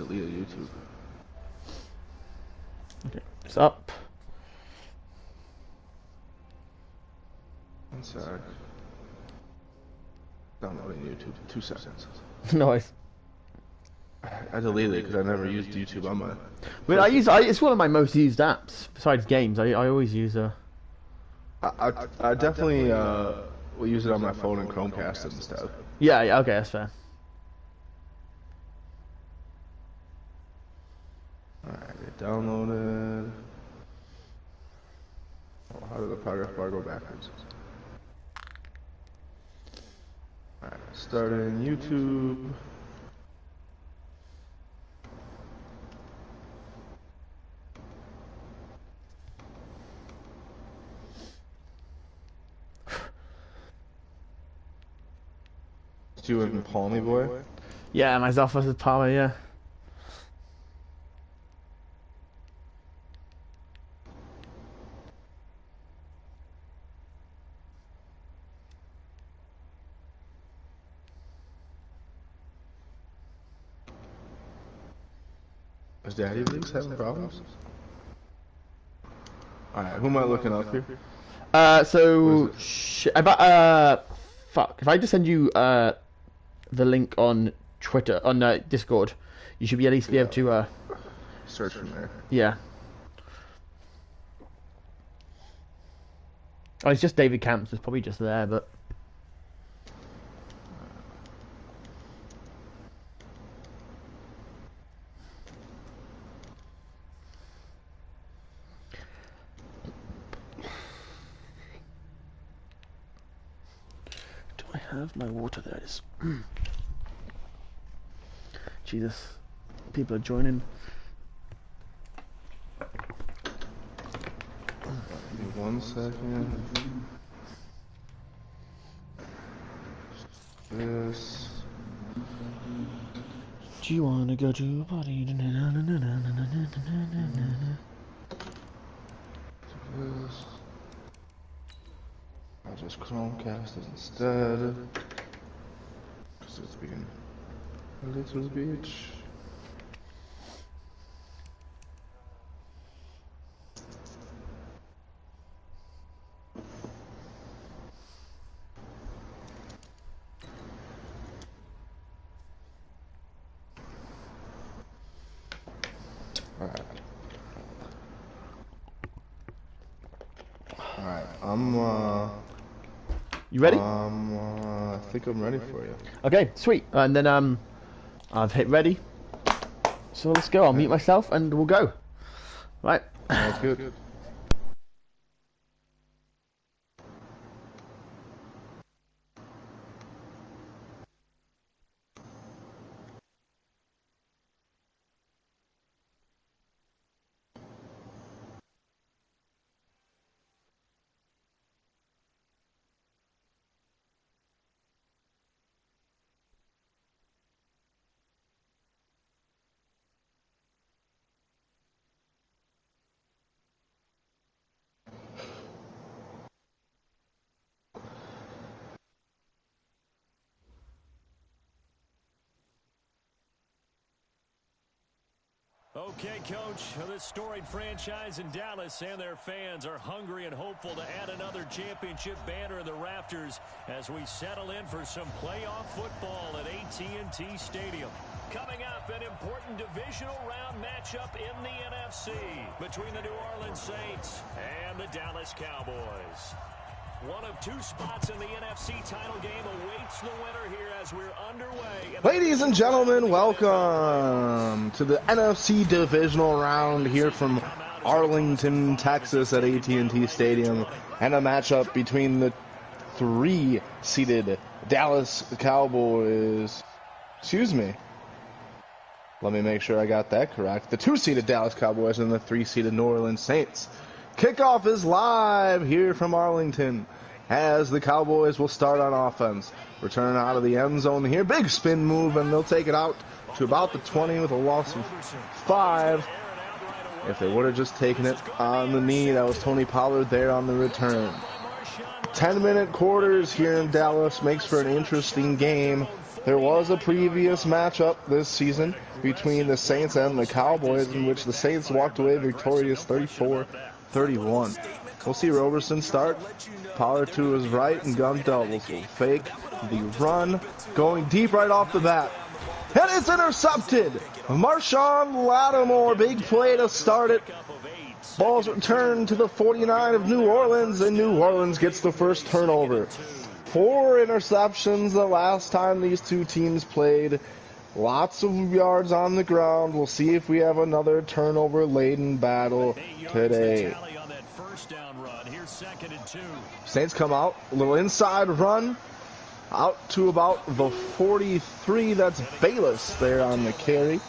deleted YouTube. Okay, it's up. One sec. Downloading YouTube. 2 seconds. Nice. I deleted it because I never used YouTube on my. Well, it's one of my most used apps besides games. I always use I definitely will use it on my phone and Chromecast instead. Yeah, okay, that's fair. Alright, it downloaded. Oh, how did the progress bar go backwards? Alright, starting YouTube. It's you and Palmy Boy? Yeah, myself versus Palmer, yeah. Is Daddy Leaks having problems? Alright, who am I looking up here? Fuck. If I just send you the link on Twitter, on Discord, you should be at least be able to search from there. Yeah. Oh, it's just David Camps. It's probably just there, but. I have my water. There it is. Jesus, people are joining. Give me 1 second. This. Do you wanna go to a party? This. I'll just Chromecast it instead. Because it's being a little bitch. Alright. Alright, You ready? I think I'm ready for you. Okay, sweet. And then I've hit ready. So let's go. I'll mute myself and we'll go. Right. That's good. Okay, Coach, this storied franchise in Dallas and their fans are hungry and hopeful to add another championship banner in the rafters as we settle in for some playoff football at AT&T Stadium. Coming up, an important divisional round matchup in the NFC between the New Orleans Saints and the Dallas Cowboys. One of two spots in the NFC title game awaits the winner here as we're underway. Ladies and gentlemen, welcome to the NFC divisional round here from Arlington, Texas at AT&T Stadium, and a matchup between the 3-seeded Dallas Cowboys. Excuse me. Let me make sure I got that correct. The 2-seeded Dallas Cowboys and the 3-seeded New Orleans Saints. Kickoff is live here from Arlington as the Cowboys will start on offense. Return out of the end zone here. Big spin move, and they'll take it out to about the 20 with a loss of 5. If they would have just taken it on the knee, that was Tony Pollard there on the return. 10-minute quarters here in Dallas makes for an interesting game. There was a previous matchup this season between the Saints and the Cowboys in which the Saints walked away victorious 34-31. We'll see Roberson start. Pollard to his right and gun doubles. Will fake the run. Going deep right off the bat. And it's intercepted. Marshon Lattimore, big play to start it. Ball's returned to the 49 of New Orleans, and New Orleans gets the first turnover. 4 interceptions the last time these two teams played. Lots of yards on the ground. We'll see if we have another turnover-laden battle today. Saints come out, a little inside run. Out to about the 43. That's Bayless there on the carry.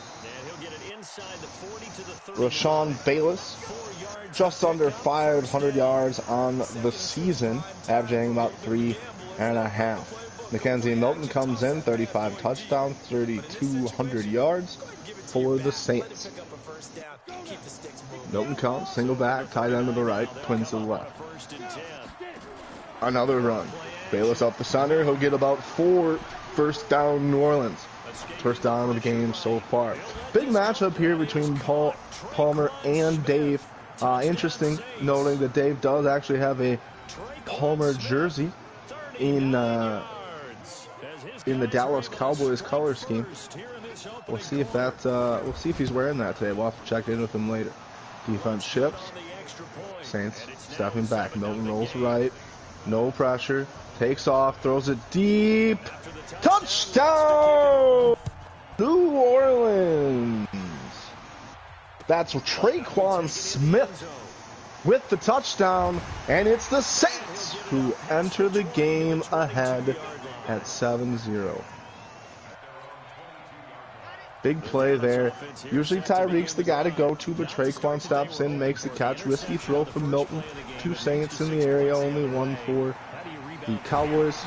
Rashawn Bayless, just under 500 yards on the season, averaging about 3.5. Mackenzie Milton comes in, 35 touchdowns, 3,200 yards for the Saints. Milton comes, single back, tight end to the right, twins to the left. Another run. Bayless up the center. He'll get about 4 first down New Orleans. First down of the game so far. Big matchup here between Palmer and Dave. Interesting noting that Dave does actually have a Palmer jersey in the Dallas Cowboys color scheme. We'll see if we'll see if he's wearing that today. We'll have to check in with him later. Defense shifts. Saints stepping back. Milton rolls right. No pressure. Takes off, throws it deep. Touchdown! New Orleans. That's Traquan Smith with the touchdown, and it's the Saints who enter the game ahead at 7-0. Big play there. Usually Tyreek's the guy to go to, but Traquan steps in, makes the catch. Risky throw from Milton. 2 Saints in the area, only 1 for the Cowboys.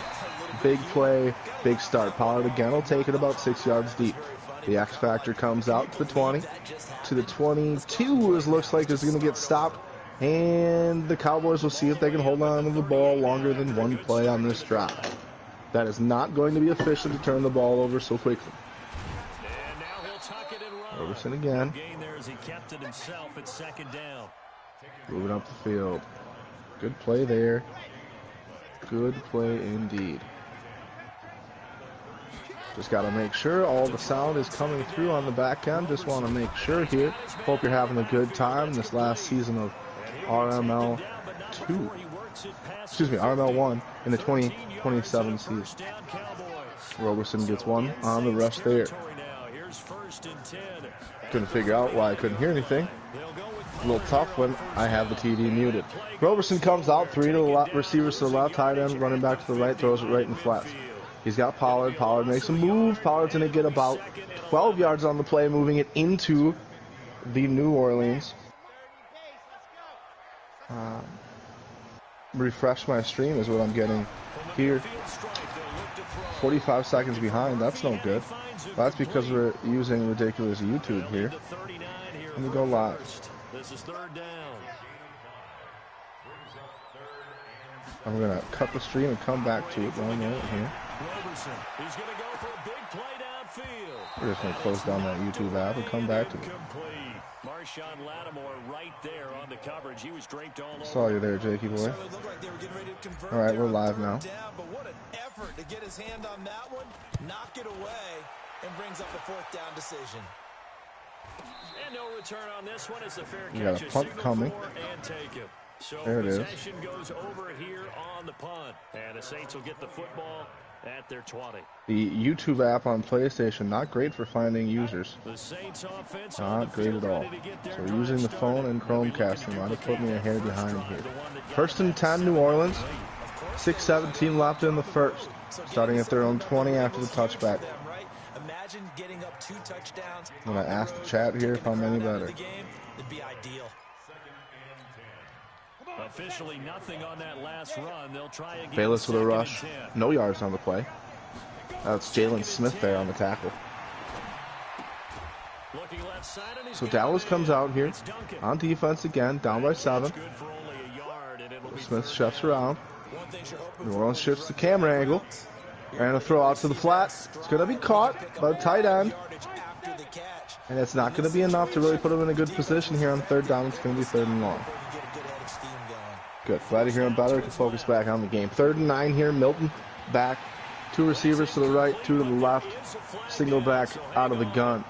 Big play, big start. Pollard again will take it about 6 yards deep. The X Factor comes out to the 20, to the 22, as looks like is going to get stopped. And the Cowboys will see if they can hold on to the ball longer than 1 play on this drive. That is not going to be efficient to turn the ball over so quickly. Roberson again. Moving up the field. Good play there. Good play indeed. Just got to make sure all the sound is coming through on the back end. Just want to make sure here. Hope you're having a good time this last season of RML 2. Excuse me, RML 1 in the 2027 season. Roberson gets one on the rush there. Couldn't figure out why I couldn't hear anything. A little tough when I have the TV muted. Roberson comes out, 3 to the left, receivers to the left, tight end, running back to the right, throws it right in the flats. He's got Pollard. Pollard makes a move. Pollard's going to get about 12 yards on the play, moving it into the New Orleans. Refresh my stream is what I'm getting here. 45 seconds behind. That's no good. That's because we're using ridiculous YouTube here. Let me go live. This is 3rd down. I'm going to cut the stream and come back to it. 1 minute here. Roberson, he's going to go for a big play downfield. We're just going to close down that YouTube app and come back to it. Complete. Marshon Lattimore right there on the coverage. He was draped all over. Saw you there, Jakey boy. All right, we're live now. But what an effort to get his hand on that one, knock it away, and brings up the 4th down decision. And no return on this one as the fair We got catch a is punt signaled coming. for and taken. So There it is. possession goes over here on the punt. And the Saints will get the football at their 20. The YouTube app on PlayStation, not great for finding users. The Saints offense on Not the great field at all. ready to get their So we're drive using the phone started. and Chromecast, and might have put me a hair behind here. 1st and 10, New Orleans. 6:17 left in the first. Starting at their own 20 after the touchback. Imagine getting up 2 touchdowns. I'm going to ask the chat here if I'm any better. It'd be ideal. Officially nothing on that last run. They'll try again. Bayless with a 2nd rush. and 10. No yards on the play. That's Jalen Smith there on the tackle. Looking left side, and he's So got Dallas it. comes out here It's Duncan. on defense again, down by 7. Good for only a yard, and it'll be Smith third shifts down. around. New Orleans shifts the camera angle. And a throw out to the flat. It's going to be caught by the tight end. And it's not going to be enough to really put him in a good position here on third down. It's going to be 3rd and long. Good. Glad to hear him better. We can focus back on the game. 3rd and 9 here. Milton back. 2 receivers to the right, 2 to the left. Single back out of the gun.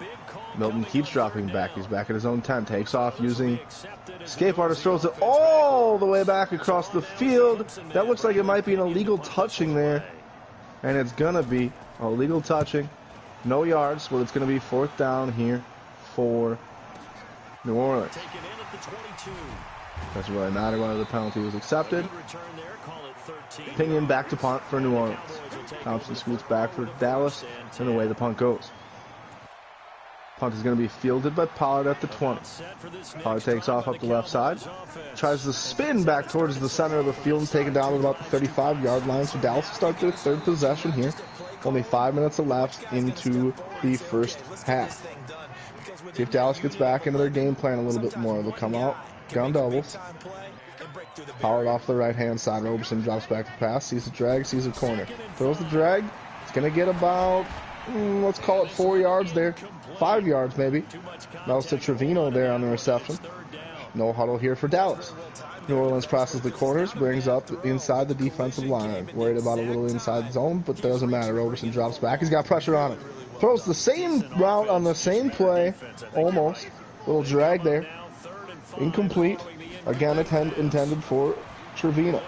Milton keeps dropping back. He's back at his own 10. Takes off using escape artist. Throws it all the way back across the field. That looks like it might be an illegal touching there. And it's going to be illegal touching. No yards, but it's going to be 4th down here for New Orleans. Doesn't really matter whether the penalty was accepted. Pinion back to punt for New Orleans. Thompson scoots back for Dallas, and away the punt goes. Punt is going to be fielded by Pollard at the 20. Pollard takes off up the left side. Tries to spin back towards the center of the field and taken down at about the 35-yard line. So Dallas will start their 3rd possession here. Only 5 minutes left into the first half. See if Dallas gets back into their game plan a little bit more. They'll come out, gun doubles. Pollard off the right-hand side. Roberson drops back to pass. Sees the drag, sees a corner. Throws the drag. It's going to get about, let's call it 4 yards there. 5 yards maybe. That was to Trevino there on the reception. No huddle here for Dallas. New Orleans crosses the corners, brings up inside the defensive line. Worried about a little inside zone, but doesn't matter. Roberson drops back. He's got pressure on him. Throws the same route on the same play. Almost. Little drag there. Incomplete. Again, intended for Trevino.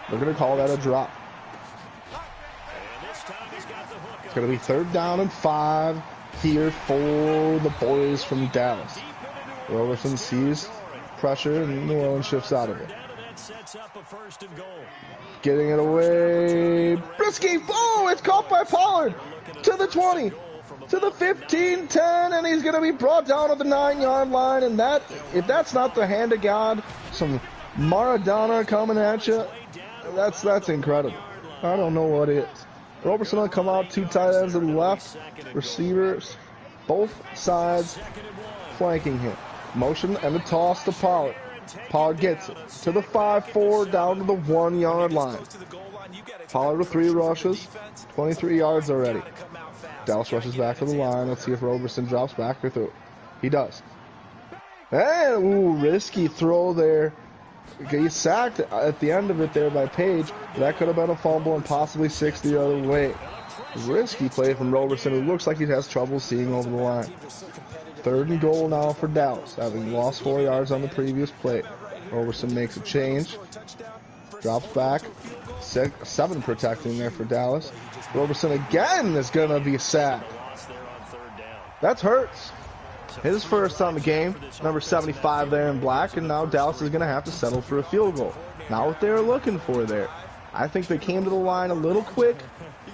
They're going to call that a drop. It's going to be 3rd down and 5 here for the boys from Dallas. Roberson sees pressure, and New Orleans shifts out of it. Getting it away. Brisky. Oh, it's caught by Pollard. To the 20. To the 15, 10, and he's going to be brought down at the 9-yard line. And that, if that's not the hand of God, some Maradona coming at you, that's incredible. I don't know what is. Roberson will come out, 2 tight ends to the left. Receivers, both sides, flanking him. Motion and the toss to Pollard. Pollard gets it to the 5-4, down to the 1-yard line. Pollard with 3 rushes, 23 yards already. Dallas rushes back to the line. Let's see if Roberson drops back or through. He does. And, ooh, risky throw there. He's sacked at the end of it there by Page. That could have been a fumble and possibly 6 the other way. Risky play from Roberson, who looks like he has trouble seeing over the line. 3rd and goal now for Dallas, having lost 4 yards on the previous play. Roberson makes a change. Drops back. 7 protecting there for Dallas. Roberson again is going to be sacked. That's Hurts. His first on the game. Number 75 there in black. And now Dallas is going to have to settle for a field goal. Not what they were looking for there. I think they came to the line a little quick.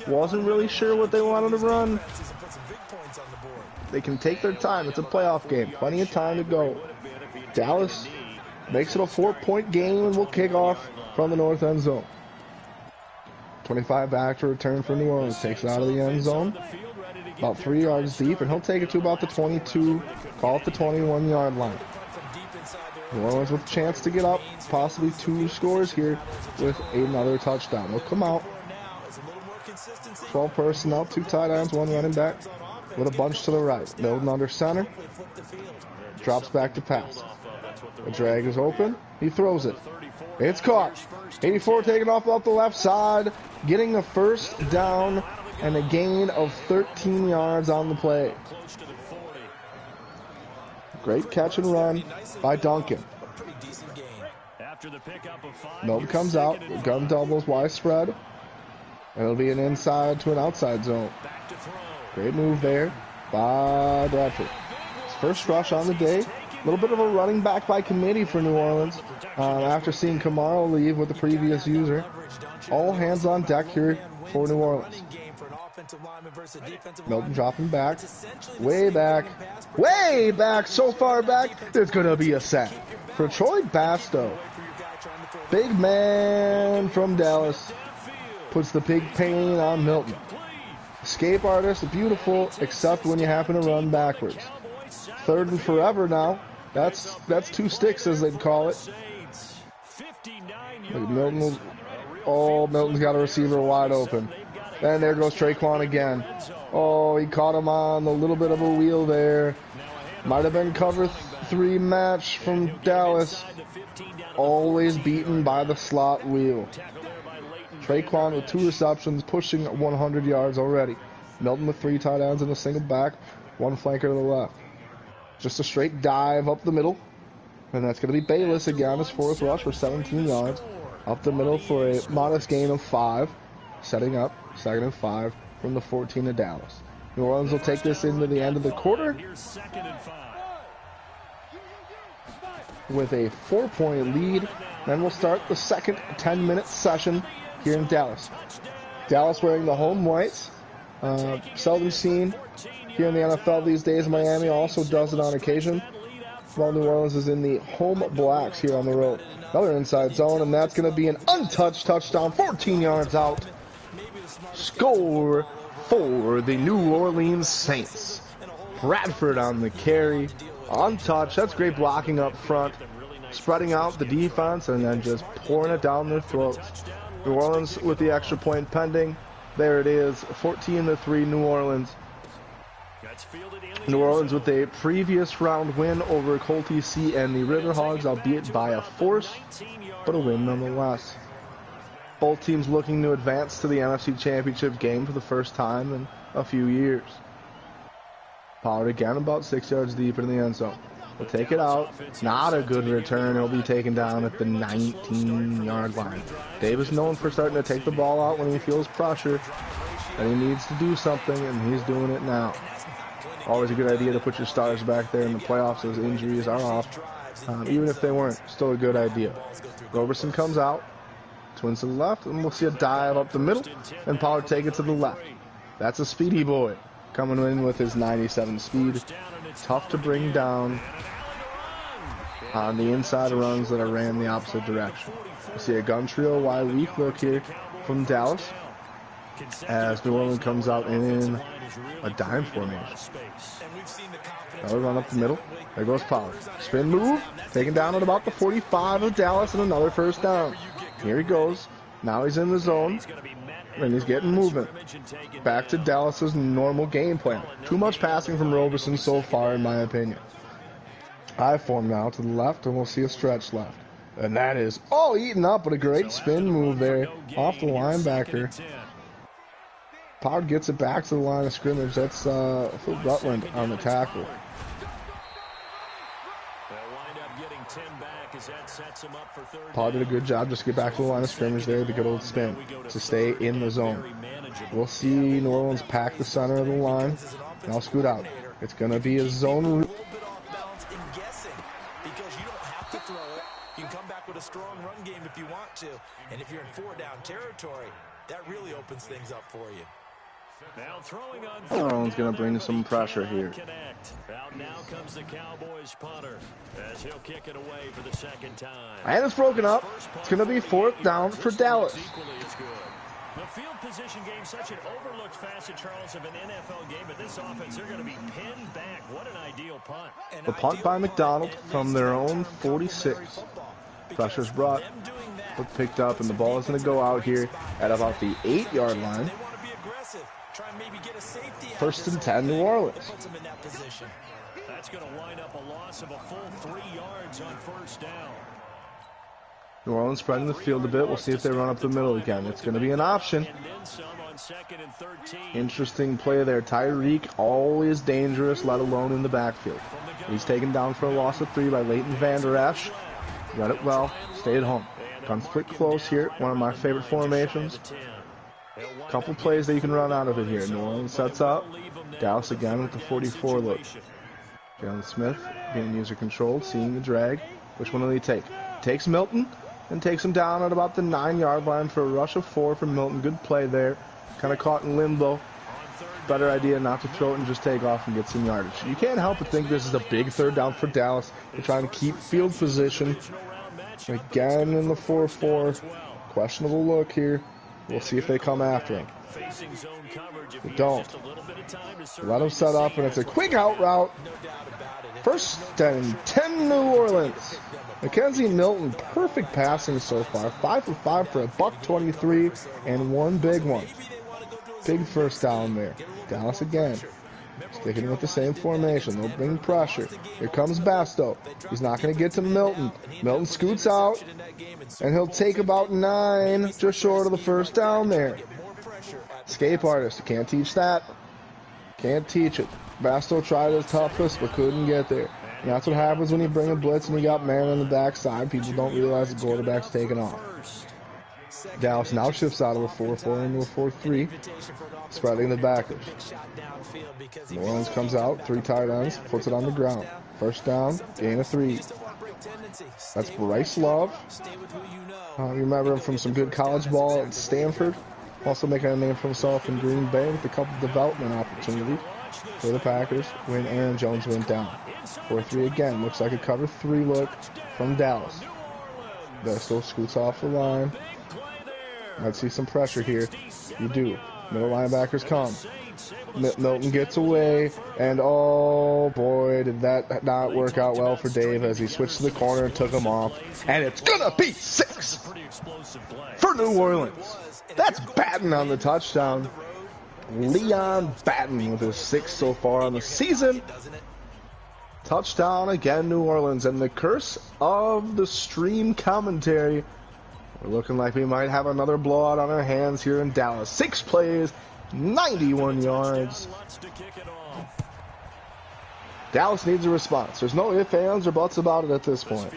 Wasn't really sure what they wanted to run. They can take their time. It's a playoff game. Plenty of time to go. Dallas makes it a 4-point game and will kick off from the north end zone. 25 back to return for New Orleans. Takes it out of the end zone. About 3 yards deep, and he'll take it to about the 22, call it the 21-yard line. New Orleans with a chance to get up, possibly 2 scores here with another touchdown. They'll come out. 12 personnel, 2 tight ends, 1 running back with a bunch to the right. Milton under center. Drops back to pass. The drag is open. He throws it. It's caught. 84 taken off the left side, getting the 1st down and a gain of 13 yards on the play. Great catch and run by Duncan. Milton comes out. Gun doubles, wide spread. And it'll be an inside to an outside zone. Great move there by Bradford. His first rush on the day. A little bit of a running back by committee for New Orleans after seeing Kamara leave with the previous user. All hands on deck here for New Orleans. Milton dropping back. Way back, so far back, there's going to be a sack. For Troy Basto, big man from Dallas, puts the big pain on Milton. Escape artist, beautiful, except when you happen to run backwards. 3rd and forever now. That's 2 sticks, as they'd call it. Milton's got a receiver wide open. And there goes Traquan again. Oh, he caught him on a little bit of a wheel there. Might have been cover 3 match from Dallas. Always beaten by the slot wheel. Traquan with 2 receptions, pushing 100 yards already. Milton with 3 tight ends and a single back, 1 flanker to the left. Just a straight dive up the middle. And that's going to be Bayless again, his 4th rush for 17 yards. Up the middle for a modest gain of 5. Setting up 2nd and 5 from the 14 of Dallas. New Orleans will take this into the end of the quarter with a 4-point lead. Then we'll start the second 10-minute session here in Dallas. Dallas wearing the home whites. Seldom seen here in the NFL these days. Miami also does it on occasion, while New Orleans is in the home blacks here on the road. Another inside zone, and that's going to be an untouched touchdown, 14 yards out. Score for the New Orleans Saints. Bradford on the carry, untouched. That's great blocking up front, spreading out the defense, and then just pouring it down their throats. New Orleans with the extra point pending. There it is, 14-3 New Orleans. New Orleans with a previous round win over Colt TC and the Riverhogs, albeit by a force, but a win nonetheless. Both teams looking to advance to the NFC Championship game for the first time in a few years. Pollard again about 6 yards deep in the end zone. Will take it out. Not a good return. He'll be taken down at the 19-yard line. Davis known for starting to take the ball out when he feels pressure, and he needs to do something, and he's doing it now. Always a good idea to put your stars back there in the playoffs as injuries are off. Even if they weren't, still a good idea. Roberson comes out, twins to the left, and we'll see a dive up the middle, and Pollard take it to the left. That's a speedy boy coming in with his 97 speed. Tough to bring down on the inside runs that are ran the opposite direction. We see a gun trio wide weak look here from Dallas as New Orleans comes out in a dime formation. Another run up the middle. There goes Pollard. Spin move. Taken down at about the 45 of Dallas and another first down. Here he goes. Now he's in the zone. And he's getting movement. Back to Dallas's normal game plan. Too much passing from Roberson so far, in my opinion. I form now to the left, and we'll see a stretch left. And that is all eaten up, but a great spin move there off the linebacker. Pollard gets it back to the line of scrimmage. That's Phil Rutland on the tackle. Pollard did a good job just to get back to the line of scrimmage there. The good old spin to stay in the zone. We'll see New Orleans pack the center of the line. And I'll scoot out. It's going to be a zone. You can come back with a strong run game if you want to. And if you're in 4-down territory, that really opens things up for you. Now throwing on New Orleans going to bring some pressure here. Out now comes the Cowboys punter as he'll kick it away for the second time. And it's broken up. It's going to be 4th down for Dallas. The field position game, such an overlooked facet, Charles, of an NFL game, but this offense, they're going to be pinned back. What an ideal punt. The punt by McDonald from their own 46. Pressure's brought, but picked up, and the ball is going to go out here at about the 8-yard line. 1st and 10, New Orleans. That's going to wind up a loss of a full 3 yards on 1st down. New Orleans spreading the field a bit. We'll see if they run up the middle again. It's going to be an option. Interesting play there. Tyreek, always dangerous, let alone in the backfield. He's taken down for a loss of 3 by Leighton Vander Esch. Read it well, stayed home. Gun split close here, one of my favorite formations. Couple plays that you can run out of it here. New Orleans sets up. Dallas again with the 44 look. Jalen Smith being user controlled, seeing the drag. Which one will he take? Takes Milton and takes him down at about the 9-yard line for a rush of 4 from Milton. Good play there. Kind of caught in limbo. Better idea not to throw it and just take off and get some yardage. You can't help but think this is a big 3rd down for Dallas. They're trying to keep field position. Again in the 4-4. Questionable look here. We'll see if they come after him. They don't. Let them set up, and it's a quick out route. 1st and 10 New Orleans. Mackenzie Milton, perfect passing so far. 5 for 5 for a $123 and 1 big one. Big first down there. Dallas again. Sticking with the same formation. They'll bring pressure. Here comes Basto. He's not going to get to Milton. Milton scoots out, and he'll take about 9, just short of the first down there. Escape artist. You can't teach that. Can't teach it. Basto tried his toughest, but couldn't get there. And that's what happens when you bring a blitz and you got man on the backside. People don't realize the quarterback's taking off. Dallas now shifts out of a 4-4 into a 4-3, spreading the backers. New Orleans comes out, 3 tight ends, puts it on the ground. First down, gain of 3. That's Bryce Love. You remember him from some good college ball at Stanford. Also making a name for himself in Green Bay with a couple development opportunities for the Packers when Aaron Jones went down. 4-3 again. Looks like a cover 3 look from Dallas. Basto scoots off the line. Might see some pressure here. You do. Middle linebackers come. Milton gets away, and oh boy, did that not work out well for Dave as he switched to the corner and took him off. And it's gonna be 6 for New Orleans. That's Batten on the touchdown. Leon Batten with his 6th so far on the season. Touchdown again, New Orleans. And the curse of the stream commentary. We're looking like we might have another blowout on our hands here in Dallas. 6 plays, 91 yards. Dallas needs a response. There's no ifs, ands, or buts about it at this point.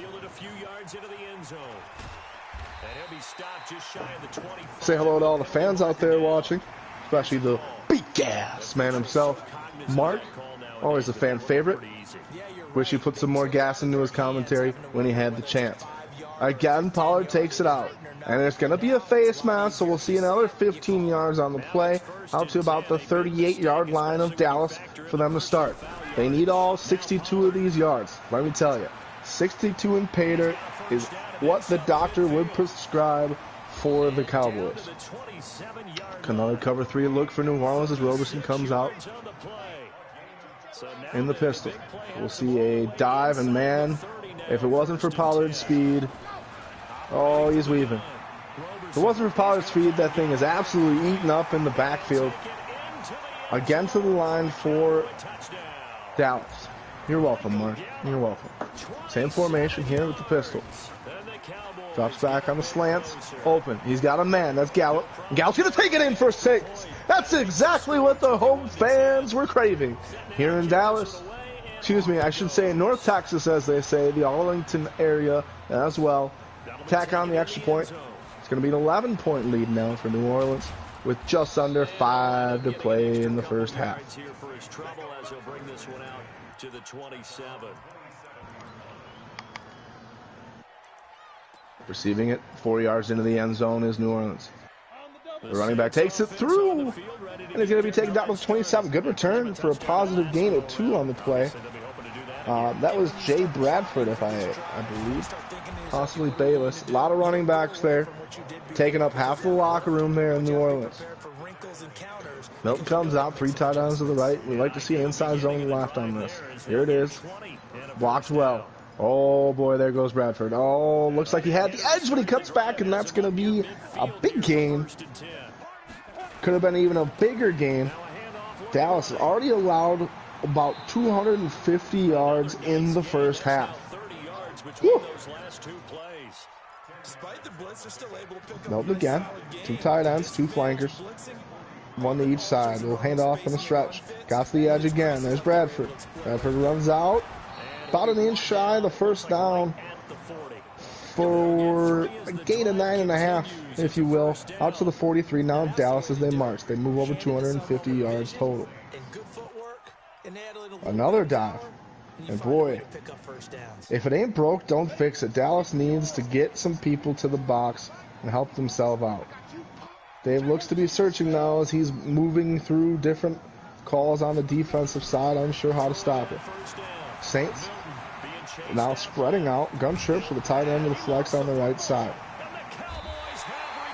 Say hello to all the fans out there watching, especially the big-ass man himself, Mark. Always a fan favorite. Wish he put some more gas into his commentary when he had the chance. Again, Pollard takes it out. And there's going to be a face mask, so we'll see another 15 yards on the play, out to about the 38-yard line of Dallas for them to start. They need all 62 of these yards. Let me tell you, 62 in pay dirt is what the doctor would prescribe for the Cowboys. Another cover 3 look for New Orleans as Roberson comes out in the pistol. We'll see a dive, and man, if it wasn't for Pollard's speed, oh, he's weaving. If it wasn't for Pollard's speed, that thing is absolutely eaten up in the backfield. Again to the line for Dallas. You're welcome, Mark. You're welcome. Same formation here with the pistol. Drops back on the slants. Open. He's got a man. That's Gallup. Gallup's going to take it in for 6. That's exactly what the home fans were craving here in Dallas. Excuse me, I should say North Texas, as they say, the Arlington area as well. Tack on the extra point. It's going to be an 11-point lead now for New Orleans with just under 5 to play in the first half. Receiving it 4 yards into the end zone is New Orleans. The running back takes it through, and he's going to be taken down to 27. Good return for a positive gain of 2 on the play. That was Jay Bradford, if I believe. Possibly Bayless. A lot of running backs there, taking up half the locker room there in New Orleans. Milton comes out, 3 tight ends to the right. We'd like to see an inside zone left on this. Here it is. Blocked well. Oh, boy, there goes Bradford. Oh, looks like he had the edge, but he cuts back, and that's going to be a big gain. Could have been even a bigger gain. Dallas has already allowed about 250 yards in the first half. Woo. Milton again. 2 tight ends, 2 flankers. 1 to each side. We'll hand off on the stretch. Got to the edge again. There's Bradford. Bradford runs out. About an inch shy of the first down for a gain of 9.5, if you will. Out to the 43 now. Dallas as they march. They move over 250 yards total. Another dive. And boy, if it ain't broke, don't fix it. Dallas needs to get some people to the box and help themselves out. Dave looks to be searching now as he's moving through different calls on the defensive side, unsure how to stop it. Saints now spreading out. Gun trips with the tight end of the flex on the right side.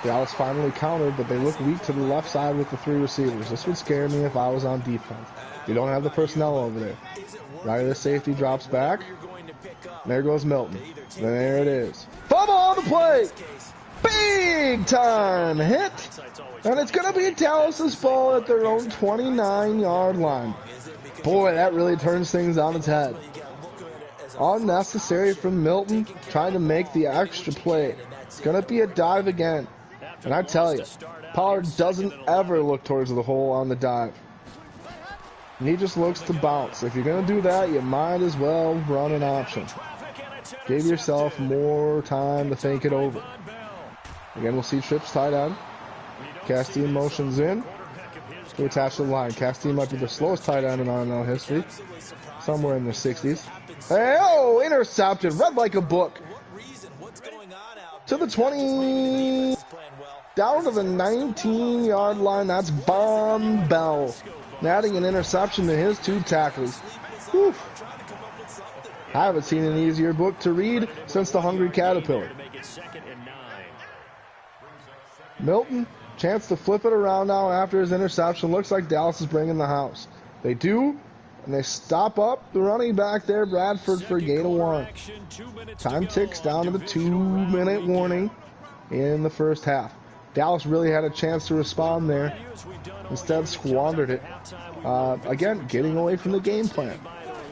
Dallas finally countered, but they look weak to the left side with the 3 receivers. This would scare me if I was on defense. You don't have the personnel over there. Right, the safety drops back. There goes Milton. There it is. Fumble on the play! Big time hit. And it's going to be Dallas's ball at their own 29-yard line. Boy, that really turns things on its head. Unnecessary from Milton, trying to make the extra play. It's going to be a dive again. And I tell you, Pollard doesn't ever look towards the hole on the dive. And he just looks to bounce. If you're going to do that, you might as well run an option. Give yourself more time to think it over. Again, we'll see trips tight end. Castine motions in to attach to the line. Castine might be the slowest tight end in RNL history. Somewhere in the 60s. Hey, oh, intercepted. Read like a book. To the 20. Down to the 19-yard line. That's Von Bell. Adding an interception to his 2 tackles. Whew. I haven't seen an easier book to read since The Hungry Caterpillar. Milton, chance to flip it around now after his interception. Looks like Dallas is bringing the house. They do, and they stop up the running back there, Bradford, for a gain of 1. Time ticks down to the 2-minute warning in the first half. Dallas really had a chance to respond there. Instead, squandered it. Again, getting away from the game plan.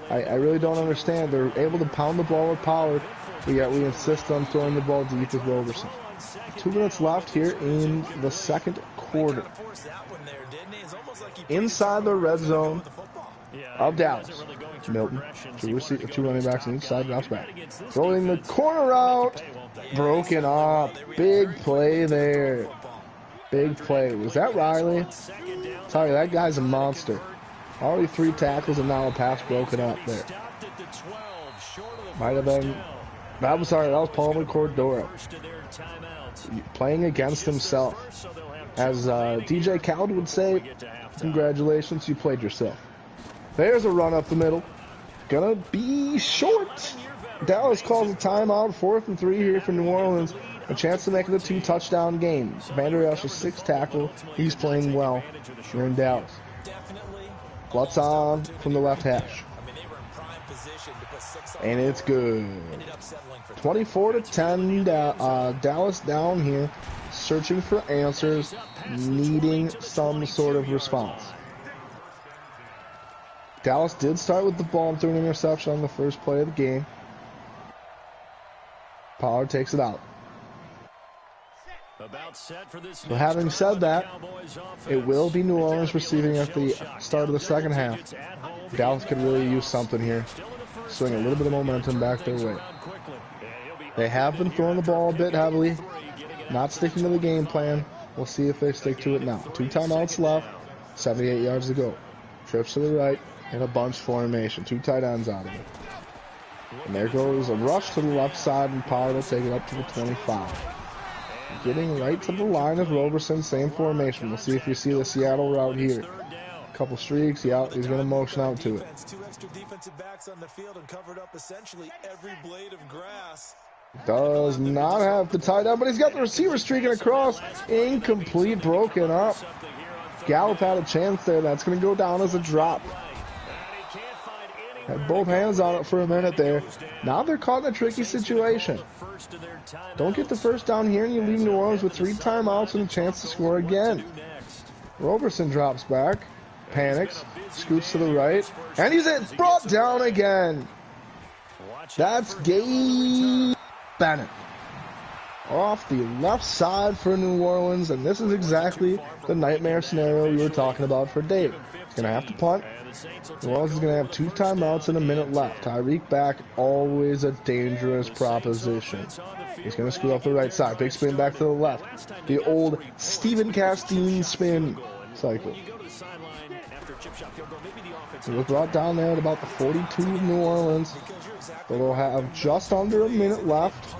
I really don't understand. They're able to pound the ball with Pollard, but yet we insist on throwing the ball deep with Roberson. 2 minutes left here in the second quarter. Inside the red zone of Dallas. Milton, 2 running backs on each side, drops back. Throwing the corner out. Broken up. Big play there. Big play. Was that Riley? Tell you, that guy's a monster. Already 3 tackles and now a pass broken up there. Might have been... I'm sorry, that was Palmer Cordora. Playing against himself. As DJ Khaled would say, congratulations, you played yourself. There's a run up the middle. Gonna be short. Dallas calls a timeout, 4th and 3 here for New Orleans. A chance to make it a 2-touchdown game. Vander Esch a 6 tackle. He's playing well here in Dallas. What's on from the left hash? And it's good. 24-10, Dallas down here, searching for answers, needing some sort of response. Dallas did start with the ball and threw an interception on the first play of the game. Pollard takes it out. So having said that, it will be New Orleans receiving at the start of the second half. Dallas could really use something here. Swing a little bit of momentum back their way. They have been throwing the ball a bit heavily, not sticking to the game plan. We'll see if they stick to it now. 2 timeouts left, 78 yards to go. Trips to the right, and a bunch formation. 2 tight ends out of it. And there goes a rush to the left side, and Pollard will take it up to the 25. Getting right to the line of Roberson, same formation. We'll see if you see the Seattle route here. Couple streaks, he's going to motion out to it. 2 extra defensive backs on the field and covered up essentially every blade of grass. Does not have the tight end, but he's got the receiver streaking across. Incomplete, broken up. Gallup had a chance there. That's going to go down as a drop. Had both hands on it for a minute there. Now they're caught in a tricky situation. Don't get the first down here and you leave New Orleans with 3 timeouts and a chance to score again. Roberson drops back, panics, scoots to the right, and he's brought down again. That's Gabe Bennett. Off the left side for New Orleans, and this is exactly the nightmare scenario we were talking about for Dave. He's going to have to punt. New Orleans is going to have 2 timeouts and a minute left. Tyreek back, always a dangerous proposition. He's going to screw up the right side. Big spin back to the left. The old Stephen Castine spin cycle. He was brought down there at about the 42 of New Orleans. But we'll have just under a minute left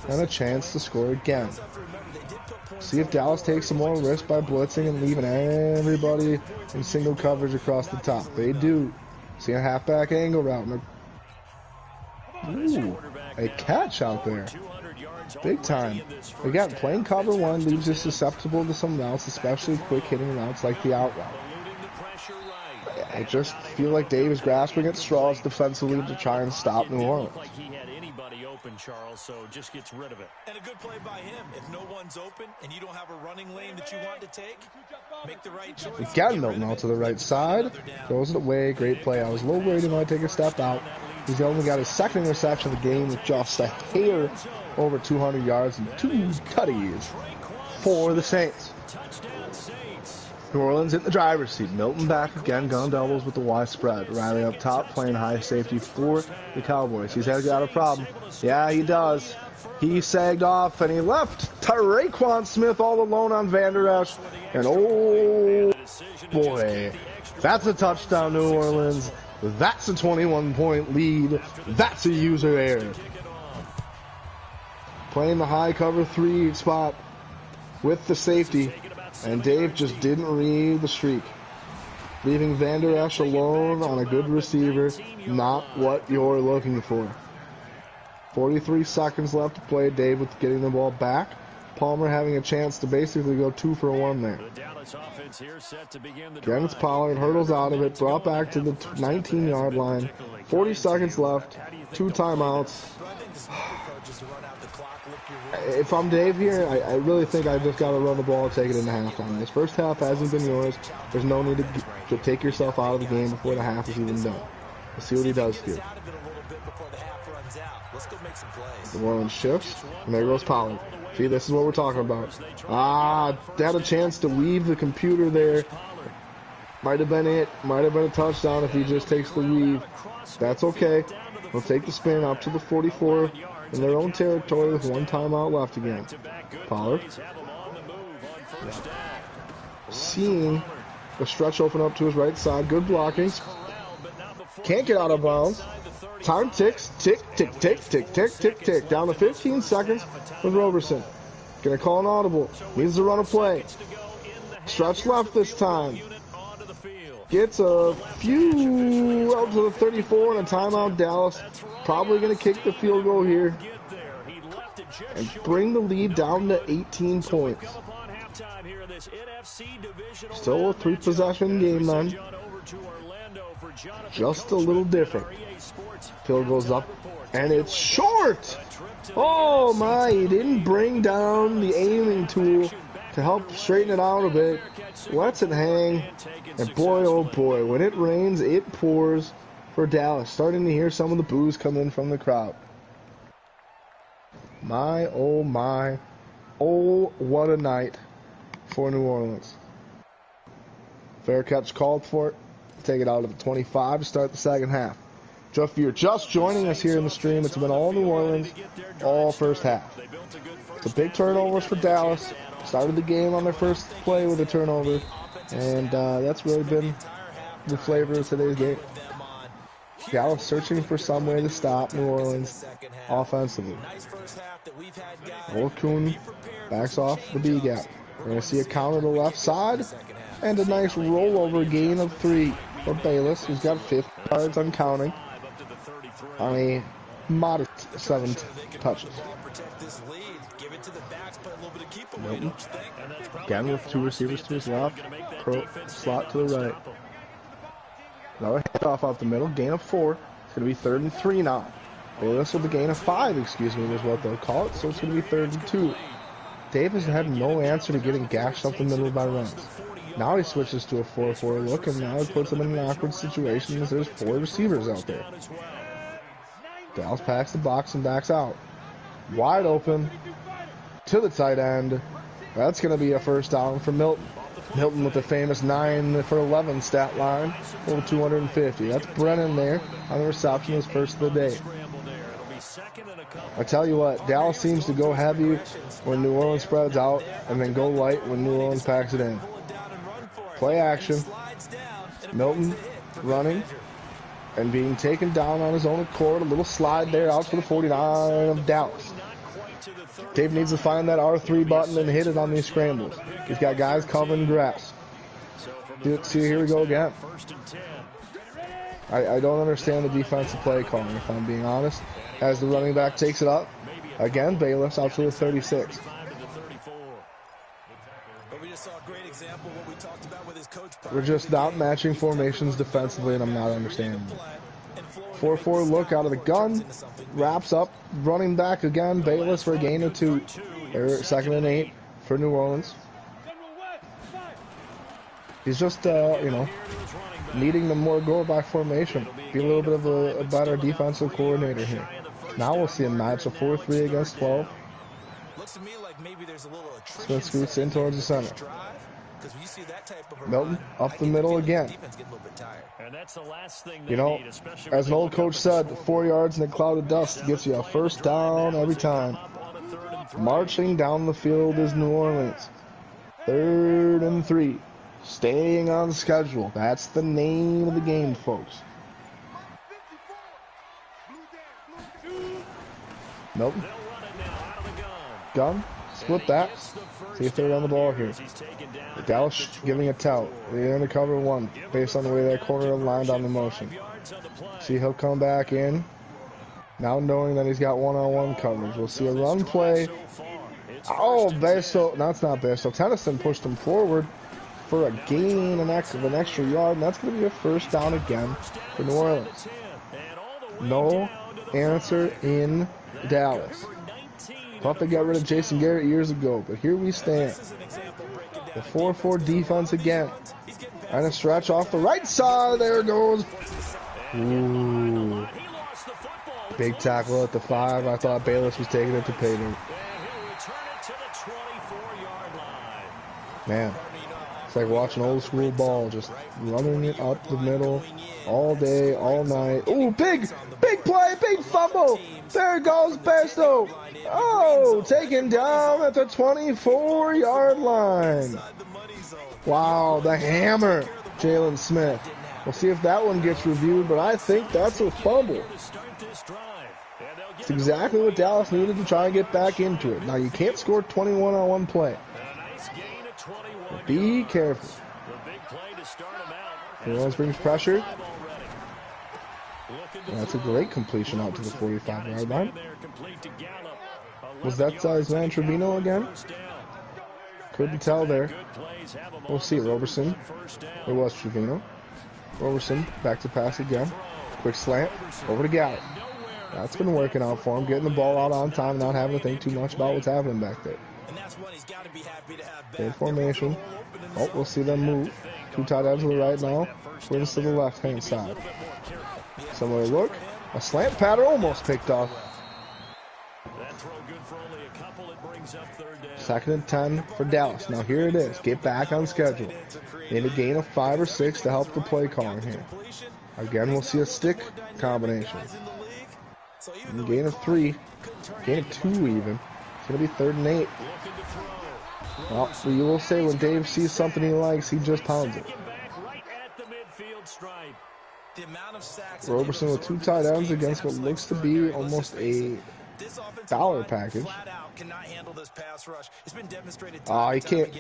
and a chance to score again. See if Dallas takes some more risk by blitzing and leaving everybody in single coverage across the top. They do. See a halfback angle route. Ooh, a catch out there. Big time. Again, playing cover 1 leaves you susceptible to some routes, especially quick hitting routes like the out route. I just feel like Dave is grasping at straws defensively to try and stop New Orleans. Like he had anybody open, Charles, so just gets rid of it. And a good play by him. If no one's open and you don't have a running lane that you want to take, make the right choice. Again, Milton out to the right side. Throws it away. Great play. I was a little worried he might take a step out. He's only got his second interception of the game with just a hair over 200 yards and 2 tutties for the Saints. New Orleans in the driver's seat. Milton back again, gun doubles with the Y spread. Riley up top, playing high safety for the Cowboys. He's got a problem. Yeah, he does. He sagged off and he left Tyraquan Smith all alone on Vander Esch. And oh boy, that's a touchdown, New Orleans. That's a 21-point lead. That's a user error. Playing the high cover 3 spot with the safety. And Dave just didn't read the streak. Leaving Vander Esch alone on a good receiver, not what you're looking for. 43 seconds left to play. Dave with getting the ball back. Palmer having a chance to basically go 2 for 1 there. Again, it's Pollard, hurdles out of it, brought back to the 19-yard line. 40 seconds left, 2 timeouts. If I'm Dave here, I really think I just got to run the ball and take it into halftime. This first half hasn't been yours. There's no need to take yourself out of the game before the half is even done. Let's see what he does here. The Orleans shifts, and there goes Pollard. See, this is what we're talking about. Had a chance to weave the computer there. Might have been it. Might have been a touchdown if he just takes the weave. That's okay. We'll take the spin up to the 44 in their own territory with 1 timeout left again. Pollard. Seeing the stretch open up to his right side. Good blocking. Can't get out of bounds. Time ticks. Tick, tick, tick, tick, tick, tick, tick. Down to 15 seconds with Roberson. Gonna call an audible. Needs to run a play. Stretch left this time. Gets a few out to the 34 and a timeout. Dallas probably going to kick the field goal here and bring the lead down to 18 points. Still a 3-possession game then. Just a little different. Field goes up and it's short. Oh my, he didn't bring down the aiming tool to help straighten it out a bit. Lets it hang. And boy, oh boy, when it rains, it pours for Dallas. Starting to hear some of the boos come in from the crowd. My, oh my. Oh, what a night for New Orleans. Fair catch called for it. Take it out of the 25 to start the second half. If you're just joining us here in the stream, it's been all New Orleans, all first half. It's a big turnovers for Dallas. Started the game on their first play with a turnover, and that's really been the flavor of today's game. Dallas searching for some way to stop New Orleans offensively. Orkun backs off the B gap. We're going to see a counter to the left side, and a nice rollover gain of 3 for Bayless, who's got 50 yards on counting on a modest 7 touches. Milton. Again with 2 receivers to his left. Pro slot to the right. Another handoff off the middle. Gain of 4. It's going to be 3rd and 3 now. Bayless with a gain of 5, excuse me, is what they'll call it. So it's going to be 3rd and 2. Davis had no answer to getting gashed up the middle by runs. Now he switches to a 4-4 look, and now it puts him in an awkward situation as there's 4 receivers out there. Dallas packs the box and backs out. Wide open to the tight end. That's going to be a first down for Milton. Milton with the famous 9 for 11 stat line, over 250. That's Brennan there on the reception, his first of the day. I tell you what, Dallas seems to go heavy when New Orleans spreads out and then go light when New Orleans packs it in. Play action. Milton running and being taken down on his own accord. A little slide there out for the 49 of Dallas. Dave needs to find that R3 button and hit it on these scrambles. He's got guys covering grass. See, here we go again. I don't understand the defensive play calling, if I'm being honest. As the running back takes it up. Again, Bayless out to the 36. But we just saw a great example of what we talked about with his coach We're just not matching formations defensively, and I'm not understanding it. 4-4 look out of the gun. Wraps up. Running back again. Bayless for a gain of 2. They're 2nd and 8 for New Orleans. He's just, needing to more go by formation. Be a little bit of a better defensive coordinator here. Now we'll see a match of 4-3 against 12. Looks to me like maybe there's a little Smith scoots in towards the center. Milton up the middle again. You know, as an old coach said, 4 yards in a cloud of dust gets you a first down every time. Marching down the field is New Orleans. 3rd and 3. Staying on schedule. That's the name of the game, folks. Milton. Gun. Split that. See if they're on the ball here. Dallas giving a tout. They're in the cover 1 based on the way that corner lined on the motion. See, he'll come back in. Now knowing that he's got one-on-one coverage. We'll see a run play. Oh, Bairstow. No, it's not Bairstow. Tennyson pushed him forward for a gain of an extra yard, and that's going to be a first down again for New Orleans. No answer in Dallas. Thought they got rid of Jason Garrett years ago, but here we stand. The 4-4 defense again. And a stretch off the right side. There it goes. Ooh. Big tackle at the 5. I thought Bayless was taking it to pay dirt. Man, it's like watching old school ball, just running it up the middle all day, all night. Ooh, big play, big fumble. There goes Bairstow. Oh, taken down at the 24-yard line. Wow, the hammer, Jalen Smith. We'll see if that one gets reviewed, but I think that's a fumble. It's exactly what Dallas needed to try and get back into it. Now, you can't score 21 on one play. But be careful. New Orleans brings pressure. That's a great completion out to the 45-yard line. Was that Isaiah Trevino again? Couldn't tell there. We'll see. Roberson. It was Trevino. Roberson back to pass again. Quick slant over to Gallup. That's been working out for him. Getting the ball out on time, not having to think too much about what's happening back there. Good formation. Oh, we'll see them move. 2 tight ends to the right now. Wins to the left-hand side. Similar look. A slant pattern almost picked off. 2nd and 10 for Dallas. Now here it is. Get back on schedule. Need a gain of 5 or 6 to help the play calling here. Again, we'll see a stick combination. And gain of 3. Gain of 2 even. It's going to be 3rd and 8. Well, you will say when Dave sees something he likes, he just pounds it. Roberson with 2 tight ends against what looks to be almost a dollar package. He can't.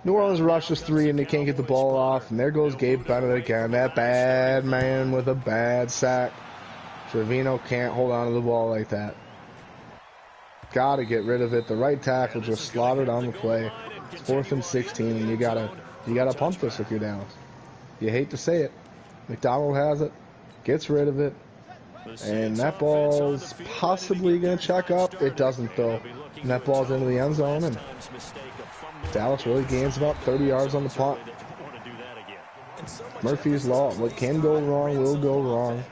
New Orleans rushes 3 and they can't get the ball off. And there goes Gabe Bennett again. That bad man with a bad sack. Trevino can't hold on to the ball like that. Got to get rid of it. The right tackle just slaughtered on the play. It's 4th and 16, and you gotta punt this if you're down. You hate to say it. McDonald has it, gets rid of it, and that ball's possibly gonna check up. It doesn't though. And that ball's into the end zone, and Dallas really gains about 30 yards on the punt. Murphy's Law. What can go wrong will go wrong.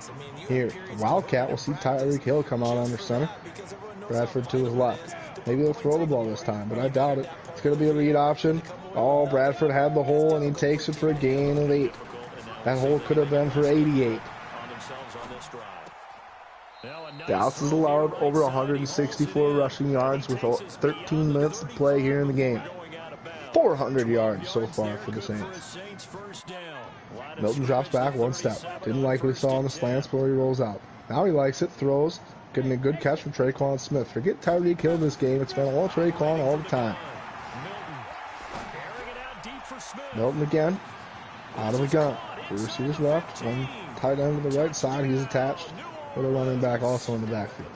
Here, Wildcat will see Tyreek Hill come out under center. Bradford to his left. Maybe he'll throw the ball this time, but I doubt it. It's going to be a read option. Oh, Bradford had the hole, and he takes it for a gain of 8. That hole could have been for 88. Dallas has allowed over 164 rushing yards with 13 minutes to play here in the game. 400 yards so far for the Saints. Milton drops back 1 step. Didn't like what he saw on the slants before he rolls out. Now he likes it, throws, getting a good catch from Traquan Smith. Forget Tyreek Hill this game. It's been all Traquan all the time. Milton again. Out of the gun. 2 receivers left. 1 tight end to the right side. He's attached with a running back also in the backfield.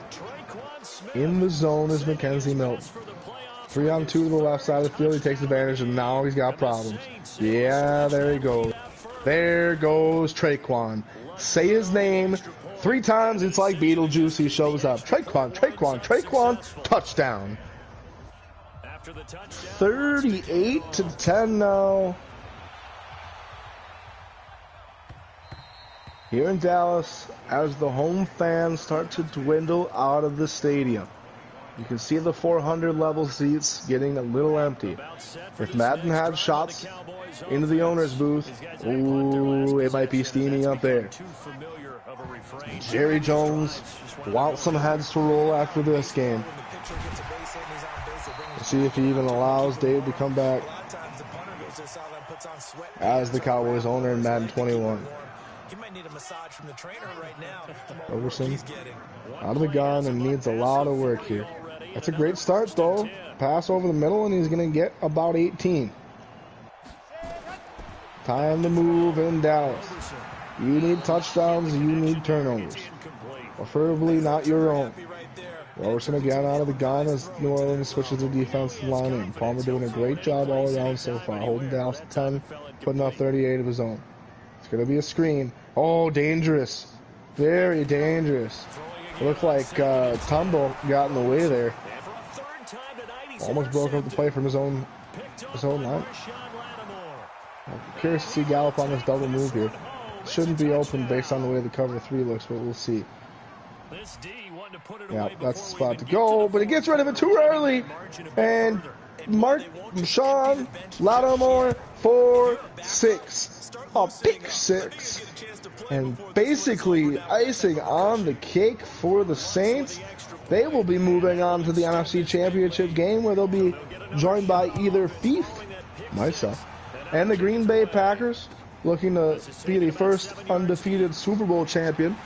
In the zone is Mackenzie Milton. 3-on-2 to the left side of the field. He takes advantage, and now he's got problems. Yeah, there he goes. There goes Traquan. Say his name 3 times. It's like Beetlejuice. He shows up. Traquan, Traquan, Traquan. Touchdown. 38-10 now. Here in Dallas, as the home fans start to dwindle out of the stadium. You can see the 400 level seats getting a little empty. If Madden had shots into the owner's booth, ooh, it might be steamy up there. Jerry Jones wants some heads to roll after this game. We'll see if he even allows Dave to come back as the Cowboys owner in Madden 21. You might need a massage from the trainer right now. Roberson out of the gun and needs a lot of work here. That's a great start, though. Pass over the middle, and he's going to get about 18. Time to move in Dallas. You need touchdowns, you need turnovers. Preferably not your own. Roberson again out of the gun as New Orleans switches the defensive line in. Palmer doing a great job all around so far, holding Dallas to 10, putting up 38 of his own. It's going to be a screen. Oh, dangerous. Very dangerous. It looked like Tumble got in the way there. Almost broke up the play from his own line. I'm curious to see Gallup on this double move here. Shouldn't be open based on the way the cover 3 looks, but we'll see. Yeah, that's the spot to go, but he gets rid of it too early. And Sean Lattimore for 6. A pick 6. And basically icing on the cake for the Saints. They will be moving on to the NFC Championship game where they'll be joined by either Fief, myself, and the Green Bay Packers, looking to be the first undefeated Super Bowl champion.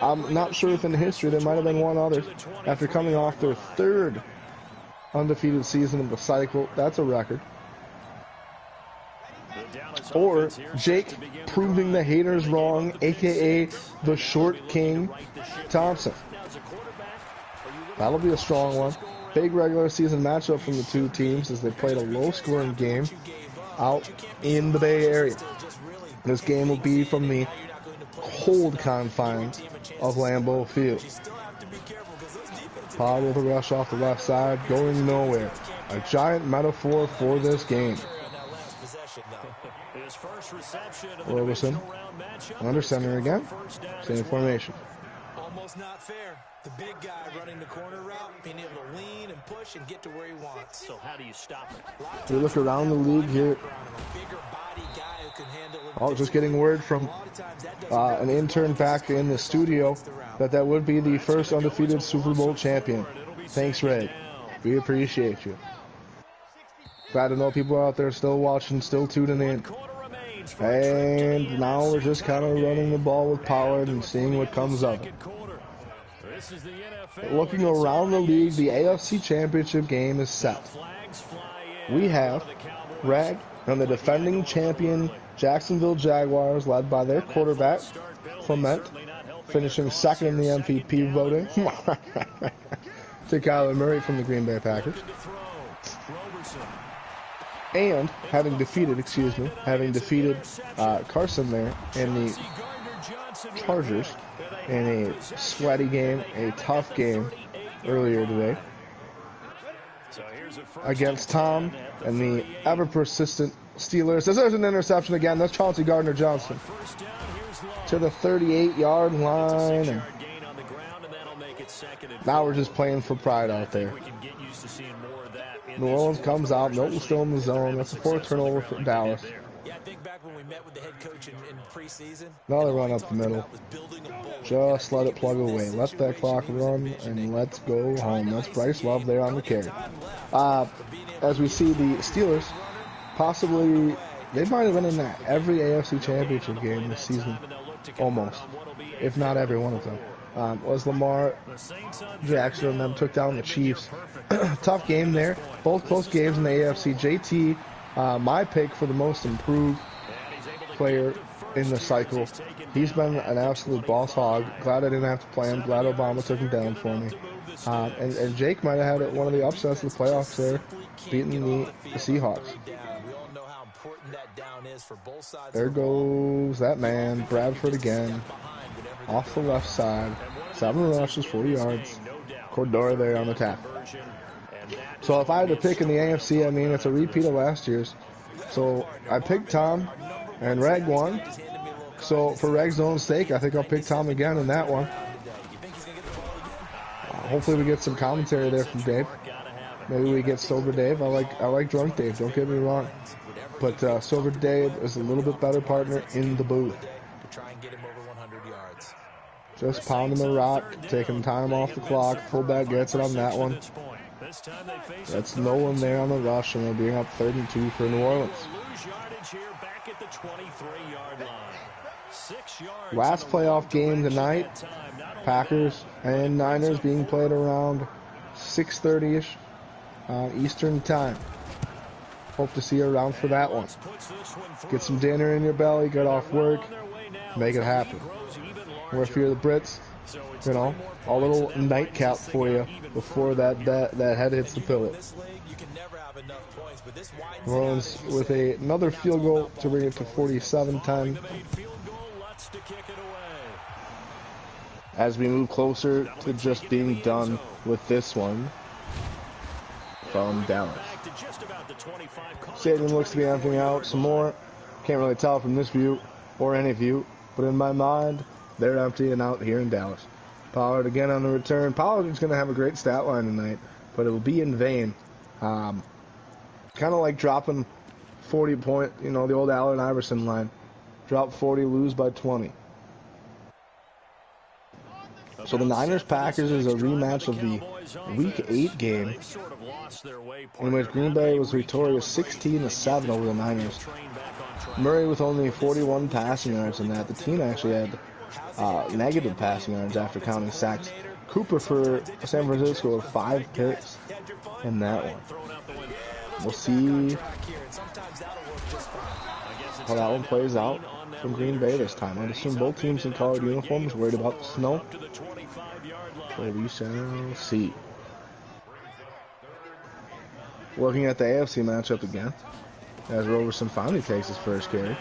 I'm not sure if in history there might have been one other after coming off their 3rd undefeated season of the cycle. That's a record. Or Jake proving the haters wrong, aka the Short King Thompson. That'll be a strong one. Big regular season matchup from the two teams as they played a low-scoring game out in the Bay Area. This game will be from the cold confines of Lambeau Field. Pod with a rush off the left side, going nowhere. A giant metaphor for this game. Roberson under center again. Same formation. Almost not fair. The big guy running the corner route, being able to lean and push and get to where he wants. So how do you stop it? We look around the league here. Oh, just getting word from an intern back in the studio that would be the first undefeated Super Bowl champion. Thanks, Ray. We appreciate you. Glad to know people out there still watching, still tuning in. And now we're just kind of running the ball with Pollard and seeing what comes of it. Looking around the league, the AFC Championship game is set. We have Rag and the defending champion Jacksonville Jaguars, led by their quarterback, Clement, finishing 2nd in the MVP voting to Kyler Murray from the Green Bay Packers. And having defeated Carson there in the Chargers in a sweaty game, a tough game earlier today against Tom and the ever-persistent Steelers. There's an interception again. That's Chauncey Gardner-Johnson to the 38-yard line. And now we're just playing for pride out there. New Orleans comes out. Milton's still in the zone. That's a 4th turnover for Dallas. Yeah, I think back when we met with the head coach in preseason. Now they run up the middle. Just let it plug away. Let that clock run and let's go home. That's Bryce Love there on the carry. As we see the Steelers, possibly, they might have been in that every AFC Championship game this season. Almost. If not every one of them. Was Lamar Jackson and them took down the Chiefs. Tough game there. Both close games in the AFC. JT, my pick for the most improved player in the cycle. He's been an absolute boss hog. Glad I didn't have to play him. Glad Obama took him down for me. And Jake might have had one of the upsets of the playoffs there, beating the Seahawks. There goes that man, Bradford again, off the left side. 7 rushes, 40 yards. Cordora there on the tap. So if I had to pick in the AFC, I mean, it's a repeat of last year's. So I picked Tom, and Reg won. So for Reg's own sake, I think I'll pick Tom again in that one. Hopefully we get some commentary there from Dave. Maybe we get Sober Dave. I like Drunk Dave, don't get me wrong. But Sober Dave is a little bit better partner in the booth. Just pounding the rock, taking time off the clock. Fullback gets it on that one. That's no one there on the rush, and they're being up 3rd and 2 for New Orleans. Last playoff game tonight, Packers and Niners being played around 6:30ish Eastern time. Hope to see you around for that one. Get some dinner in your belly, get off work, make it happen. Or if you're the Brits, you know, a little nightcap for you before that head hits the pillow. New Orleans with another field goal to bring it to 47-10. As we move closer to just being done with this one from Dallas. Stadium looks to be emptying out some more. Can't really tell from this view or any view, but in my mind, they're emptying out here in Dallas. Pollard again on the return. Pollard is going to have a great stat line tonight, but it will be in vain. Kind of like dropping 40 point, you know, the old Allen Iverson line. Drop 40, lose by 20. So the Niners-Packers is a rematch of the Week 8 game, in which Green Bay was victorious 16-7 over the Niners. Murray with only 41 passing yards in that. The team actually had negative passing yards after counting sacks. Cooper for San Francisco with 5 picks in that one. We'll see how that one plays out from Green Bay this time. I'd assume both teams in colored uniforms, worried about the snow. So we shall see. Looking at the AFC matchup again, as Roberson finally takes his first carry.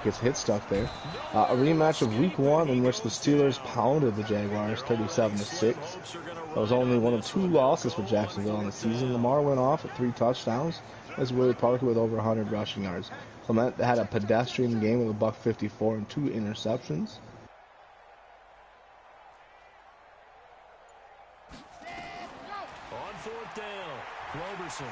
Gets hit stuff there. A rematch of Week 1 in which the Steelers pounded the Jaguars 37-6. That was only one of 2 losses for Jacksonville on the season. Lamar went off with 3 touchdowns, as Willie Parker with over 100 rushing yards. Clement had a pedestrian game with $154 and 2 interceptions. On 4th down, Roberson.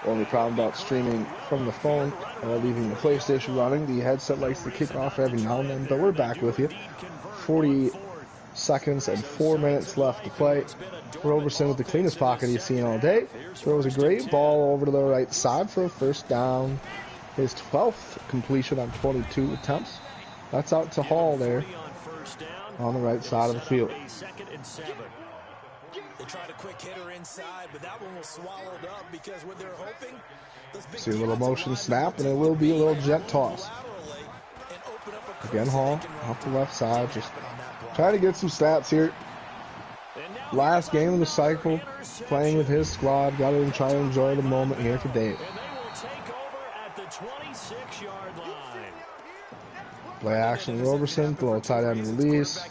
Only problem about streaming from the phone or leaving the PlayStation running, the headset likes to kick off every now and then, but we're back with you. 40 seconds and 4 minutes left to play. Roberson with the cleanest pocket he's seen all day. Throws a great ball over to the right side for a first down. His 12th completion on 22 attempts. That's out to Hall there on the right side of the field. They tried a quick hitter inside, but that one was swallowed up because what they're hoping. See a little motion snap, and it will be a little jet toss. Again, Hall off the left side, just trying to get some stats here. Last game of the cycle, playing with his squad. Got to try to enjoy the moment here for Dave. Play action, Roberson, little tight end release.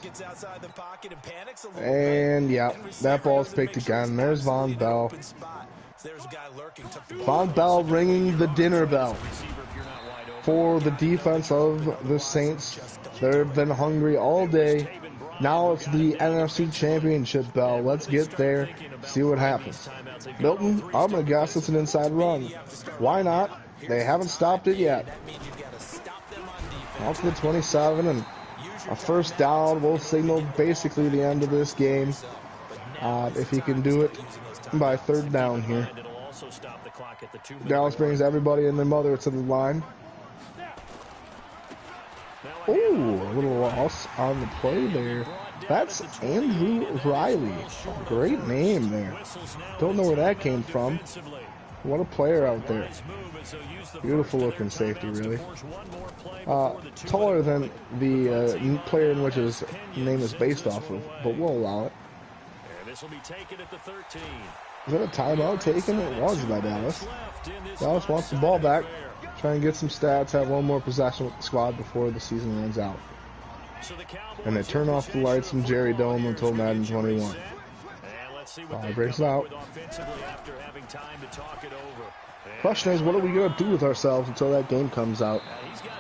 And yeah, that ball's picked again. There's Von Bell. Von Bell ringing the dinner bell for the defense of the Saints. They've been hungry all day. Now it's the NFC Championship bell. Let's get there, see what happens. Milton, I'm going to guess it's an inside run. Why not? They haven't stopped it yet. Out to the 27, and a first down will signal basically the end of this game. If he can do it by 3rd down here. Dallas brings everybody and their mother to the line. Ooh, a little loss on the play there. That's Andrew Riley. Great name there. Don't know where that came from. What a player out there. Beautiful looking safety, really. Taller than the player in which his name is based off of, but we'll allow it. This will be taken at the 13. Is that a timeout taken? It was by Dallas. Dallas wants the ball back. Try and get some stats, have one more possession with the squad before the season runs out. And they turn off the lights from Jerry Dome until Madden 21. Breaks it out. Question is, what are we going to do with ourselves until that game comes out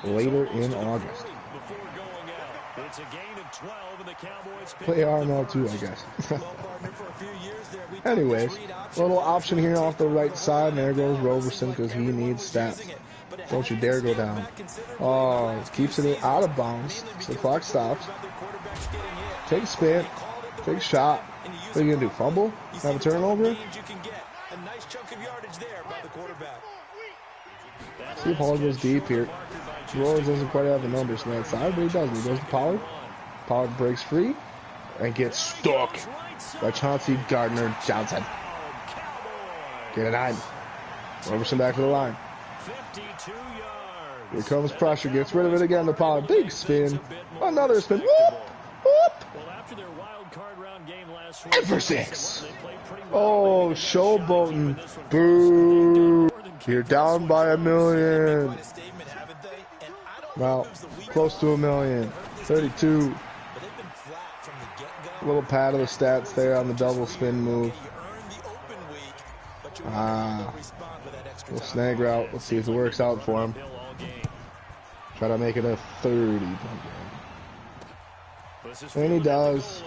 later in August? Play RML 2, I guess. Anyways, little option here off the right side, and there goes Roberson because he needs stats. Don't you dare go down. Oh, keeps it out of bounds. So the clock stops. Take a spin. Take a shot. What are you going to do, fumble? Have a turnover? See if Pollard goes deep here. Rollins doesn't quite have the numbers on that side, but he doesn't. He goes to Pollard. Pollard breaks free and gets stuck by Chauncey Gardner-Johnson. Get it on. Roberson back to the line. Here comes pressure. Gets rid of it again to Pollard. Big spin. Another spin. Whoop! Whoop! And for 6. Oh, showboating. Boo. You're down by $1 million. Well, close to $1 million. 32. A little pad of the stats there on the double spin move. Little snag route. Let's see if it works out for him. Try to make it a 30. And he does.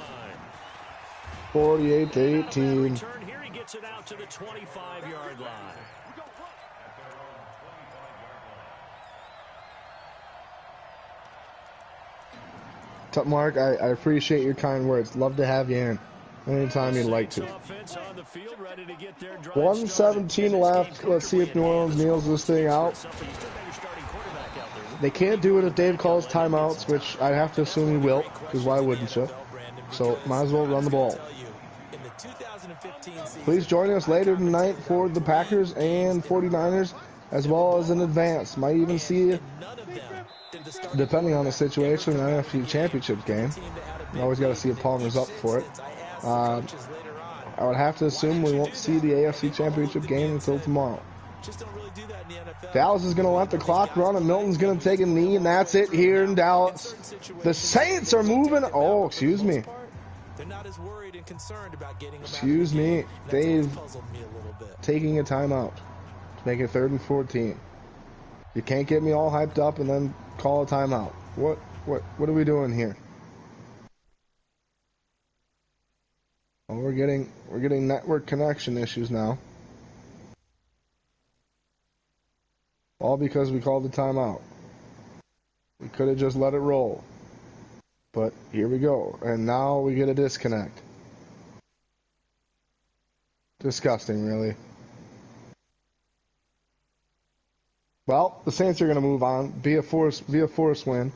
48-18. Here he gets it out to the 25-yard line. Mark, I appreciate your kind words. Love to have you in anytime you'd like to. 1:17 left. Let's see if New Orleans kneels this thing out. They can't do it if Dave calls timeouts, which I'd have to assume he will, because why wouldn't you? So might as well run the ball. Please join us later tonight for the Packers and 49ers, as well as in advance. Might even see, depending on the situation, an NFC Championship game. You always got to see if Palmer's up for it. I would have to assume we won't see the AFC Championship game until tomorrow. Dallas is going to let the clock run, and Milton's going to take a knee, and that's it here in Dallas. The Saints are moving. Oh, excuse me. Excuse me. Dave taking a timeout to make it 3rd and 14. You can't get me all hyped up and then call a timeout. What are we doing here? Oh, we're getting network connection issues now. All because we called the timeout. We could have just let it roll. But here we go. And now we get a disconnect. Disgusting, really. Well, the Saints are going to move on. Be a force win.